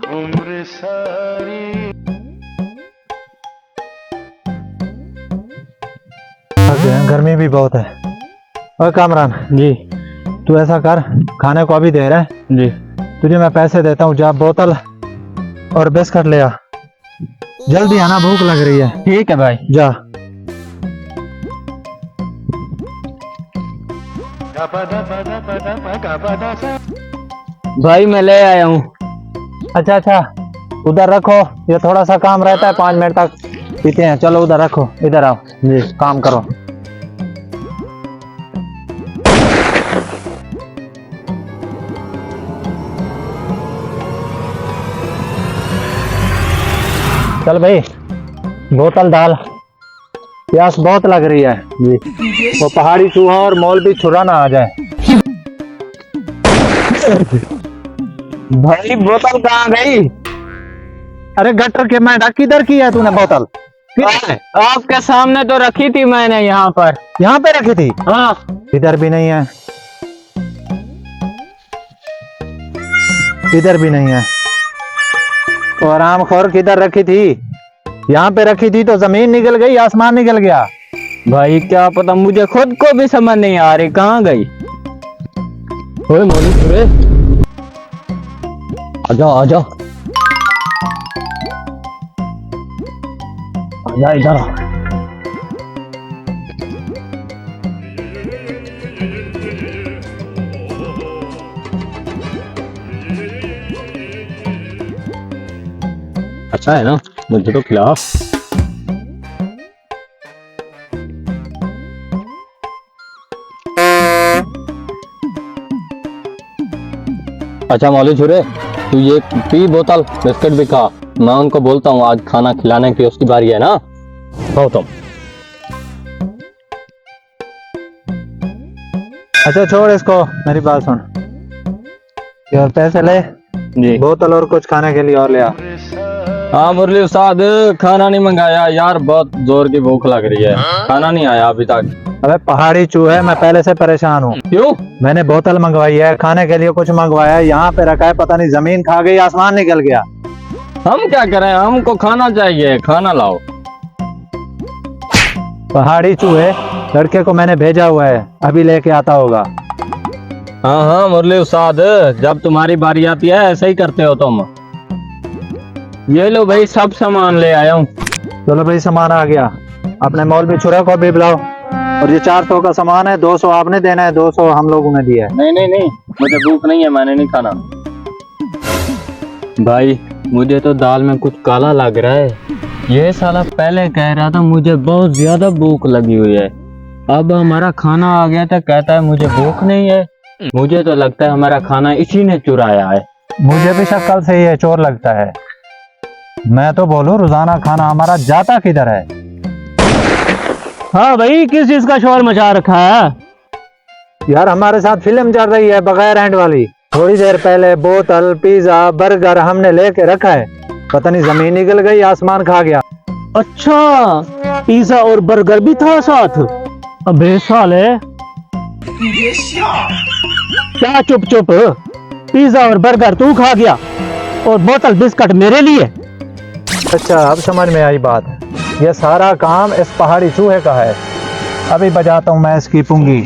उम्र सारी। गर्मी भी बहुत है। और कामरान जी तू ऐसा कर, खाने को अभी दे रहा है, जी तुझे मैं पैसे देता हूँ, जा बोतल और बिस्किट ले आ, जल्दी आना, भूख लग रही है। ठीक है भाई। जा। भाई मैं ले आया हूँ। अच्छा अच्छा, उधर रखो, ये थोड़ा सा काम रहता है, 5 मिनट तक पीते हैं। चलो उधर रखो, इधर आओ जी, काम करो। चल भाई, बोतल डाल, प्यास बहुत लग रही है जी। वो पहाड़ी चूहा और मौलवी छुरा ना आ जाए। भाई बोतल कहाँ गई? अरे गटर के मैं किधर की है तूने बोतल? आपके सामने तो रखी थी मैंने यहाँ पर। यहाँ पे रखी थी? हाँ। इधर भी नहीं है, इधर भी नहीं है। तो आरामखोर किधर रखी थी? यहाँ पे रखी थी तो जमीन निकल गई, आसमान निकल गया। भाई क्या पता, मुझे खुद को भी समझ नहीं आ रही कहाँ गई। ओए मौली छुरे, आजा आजा आजा इधर आ। अच्छा है ना, मुझे तो खिला। अच्छा मौली छुरे, तू ये पी बोतल, बिस्किट भी खा। मैं उनको बोलता हूँ आज खाना खिलाने की उसकी बारी है ना। खाओ तुम। अच्छा छोड़ इसको, मेरी बात सुन, यार पैसे ले जी। बोतल और कुछ खाने के लिए और ले आ। हाँ मुरली उस्ताद, खाना नहीं मंगाया यार, बहुत जोर की भूख लग रही है, खाना नहीं आया अभी तक। अबे पहाड़ी चूहे, मैं पहले से परेशान हूँ। क्यों? मैंने बोतल मंगवाई है, खाने के लिए कुछ मंगवाया है, यहाँ पे रखा है, पता नहीं जमीन खा गई, आसमान निकल गया। हम क्या करें, हमको खाना चाहिए, खाना लाओ। पहाड़ी चूहे, लड़के को मैंने भेजा हुआ है, अभी लेके आता होगा। हाँ हाँ मुरली उस्ताद, जब तुम्हारी बारी आती है ऐसे ही करते हो तुम। ये लो भाई, सब सामान ले आया हूँ। चलो भाई, सामान आ गया। अपने मौलवी छुरा को भी बुलाओ। और ये 400 का सामान है, 200 आपने देना है, 200 हम लोगों ने दिया है। नहीं नहीं नहीं, मुझे भूख नहीं है, मैंने नहीं खाना। भाई मुझे तो दाल में कुछ काला लग रहा है। ये साला पहले कह रहा था मुझे बहुत ज्यादा भूख लगी हुई है, अब हमारा खाना आ गया तो कहता है मुझे भूख नहीं है। मुझे तो लगता है हमारा खाना इसी ने चुराया है। मुझे भी शक्ल से ये चोर लगता है। मैं तो बोलूं, रोजाना खाना हमारा जाता किधर है? हाँ भाई, किस चीज का शोर मचा रखा है? यार हमारे साथ फिल्म चल रही है बगैर एंड वाली। थोड़ी देर पहले बोतल, पिज्जा, बर्गर हमने लेके रखा है, पता नहीं जमीन निकल गई, आसमान खा गया। अच्छा, पिज्जा और बर्गर भी था साथ? अबे साले, क्या चुप चुप, पिज्जा और बर्गर तू खा गया और बोतल बिस्किट मेरे लिए? अच्छा अब समझ में आई बात, ये सारा काम इस पहाड़ी चूहे का है। अभी बजाता हूँ मैं इसकी पुंगी।